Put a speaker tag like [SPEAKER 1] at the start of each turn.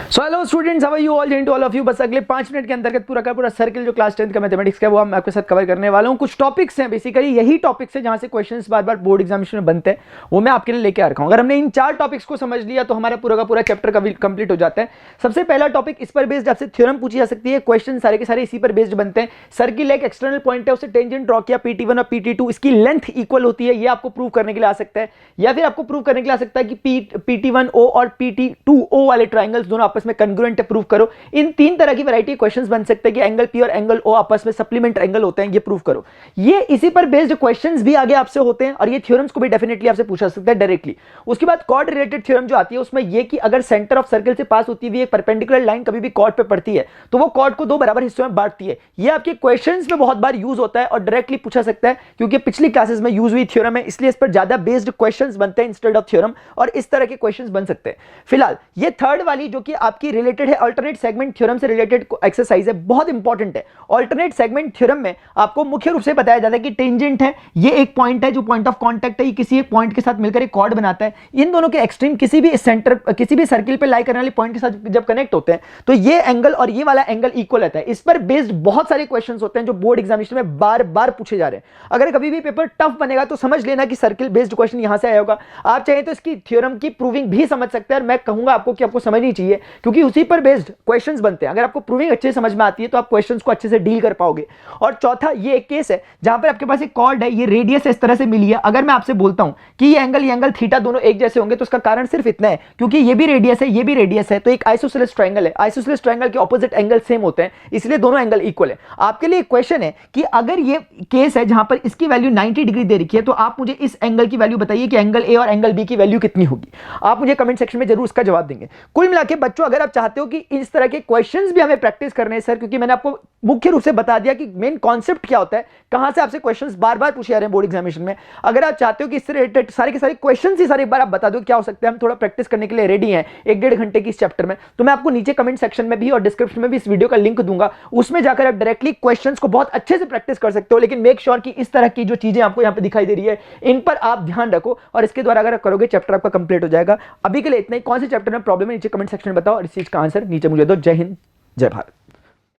[SPEAKER 1] So hello students, how are you all, to all of you. बस अगले 5 minute के अंतर्गत पूरा का पूरा सर्किल जो क्लास 10th का मैथमेटिक्स का वो हम आपके साथ कवर करने वाला हूँ। कुछ टॉपिक्स हैं, बेसिकली यही टॉपिक्स हैं जहां से क्वेश्चंस बार बार बोर्ड एग्जामिनेशन में बनते हैं, वो मैं आपके लिए लेके आ रखा हूँ। अगर हमने इन 4 टॉपिक्स को समझ लिया तो हमारा पूरा का पूरा चैप्टर कंप्लीट हो जाता है। सबसे पहला टॉपिक, इस पर बेस्ड आपसे थ्योरम पूछी जा सकती है। क्वेश्चन सारे के सारे इसी पर बेस्ड बनते हैं। सर्किल एक एक्सटर्नल पॉइंट है, उसे टेंजेंट ड्रॉ किया PT1 और PT2, इसकी लेंथ इक्वल होती है, ये आपको प्रूव करने के लिए आ सकता है। या फिर आपको प्रूव करने के लिए आ सकता है कि PT1O और PT2O वाले ट्राइंगल्स दोनों आपस में कन्ग्रुएंट है, प्रूव करो। इन 3 तरह की वैरायटी क्वेश्चंस बन सकते हैं कि एंगल P और एंगल O आपस में सप्लीमेंट एंगल होते हैं, ये प्रूव करो। ये इसी पर बेस्ड क्वेश्चंस भी आगे आपसे होते हैं और ये थ्योरम्स को भी डेफिनेटली आपसे पूछा सकता है डायरेक्टली। उसके बाद कॉर्ड रिलेटेड थ्योरम जो आती है उसमें ये कि अगर सेंटर ऑफ सर्कल से पास होती हुई एक परपेंडिकुलर लाइन कभी भी कॉर्ड पे पड़ती है तो वो कॉर्ड को 2 बराबर हिस्सों में बांटती है। ये आपके क्वेश्चंस में बहुत बार यूज होता है और डायरेक्टली पूछा सकता है, क्योंकि पिछली क्लासेस में यूज हुई थ्योरम है, इसलिए इस पर ज्यादा बेस्ड क्वेश्चंस बनते हैं इंस्टेड ऑफ थ्योरम, और इस तरह के क्वेश्चंस बन सकते हैं। फिलहाल ये थर्ड वाली जो कि आपकी रिलेटेड है अल्टरनेट सेगमेंट थ्योरम से रिलेटेड एक्सरसाइज है, बहुत इंपॉर्टेंट है। अल्टरनेट सेगमेंट थ्योरम में आपको मुख्य रूप से बताया जाता है कि टेंजेंट है, ये एक पॉइंट है जो पॉइंट ऑफ कांटेक्ट है, ये किसी एक पॉइंट के साथ मिलकर एक कॉर्ड बनाता है। इन दोनों के एक्सट्रीम किसी भी सेंटर, किसी भी सर्किल पे लाई करने वाले पॉइंट के साथ जब कनेक्ट होते हैं तो ये एंगल और ये वाला एंगल इक्वल रहता है। इस पर बेस्ड बहुत सारे क्वेश्चंस होते हैं जो बोर्ड एग्जामिनेशन में बार बार पूछे जा रहे हैं। अगर कभी भी पेपर टफ बनेगा तो समझ लेना कि सर्किल बेस्ड क्वेश्चन यहां से आया होगा। आप चाहें तो इसकी थ्योरम की प्रूविंग भी समझ सकते हैं और मैं कहूंगा आपको कि आपको समझनी चाहिए, क्योंकि उसी पर बेस्ड क्वेश्चंस बनते हैं। अगर आपको प्रूविंग अच्छे समझ में आती है तो आप क्वेश्चंस को अच्छे से डील कर पाओगे। और चौथा, ये एक केस है जहां पर आपके पास एक कॉर्ड है, ये रेडियस इस तरह से मिली है। अगर मैं आपसे बोलता हूं कि ये एंगल थीटा दोनों एक जैसे होंगे तो उसका कारण सिर्फ इतना है, क्योंकि ये भी रेडियस है, ये भी रेडियस है, तो एक आइसोसेलेस ट्रायंगल है। आइसोसेलेस ट्रायंगल के ऑपोजिट एंगल सेम होते हैं, इसलिए दोनों एंगल इक्वल है। आपके लिए एक क्वेश्चन है कि अगर ये केस है जहां पर इसकी वैल्यू 90 डिग्री दे रखी है तो आप मुझे इस एंगल की वैल्यू बताइए कि एंगल ए और एंगल बी की वैल्यू कितनी होगी। आप मुझे कमेंट सेक्शन में जरूर इसका जवाब देंगे। कुल मिला के बच्चों, अगर आप चाहते हो कि इस तरह के क्वेश्चंस भी हमें प्रैक्टिस करने हैं सर, क्योंकि मैंने आपको मुख्य रूप से बता दिया कि मेन कॉन्सेप्ट क्या होता है, कहां से आपसे क्वेश्चंस बार बार पूछे जा रहे हैं बोर्ड एग्जामिनेशन में। अगर आप चाहते हो कि इससे रिलेटेड सारे के सारे क्वेश्चंस ही सारे एक बार आप बता दो क्या हो सकते हैं, हम थोड़ा प्रैक्टिस करने के लिए रेडी हैं 1-1.5 घंटे की इस चैप्टर में, तो मैं आपको नीचे कमेंट सेक्शन में भी और डिस्क्रिप्शन में भी इस वीडियो का लिंक दूंगा। उसमें जाकर आप डायरेक्टली क्वेश्चंस को बहुत अच्छे से प्रैक्टिस कर सकते हो। लेकिन मेक श्योर कि इस तरह की जो चीजें आपको यहां पे दिखाई दे रही है इन पर आप ध्यान रखो, और इसके द्वारा अगर आप करोगे चैप्टर आपका कंप्लीट हो जाएगा। अभी के लिए इतना ही। कौन से चैप्टर में प्रॉब्लम है नीचे कमेंट सेक्शन में बताओ और इस चीज का आंसर नीचे मुझे दो। जय हिंद, जय भारत।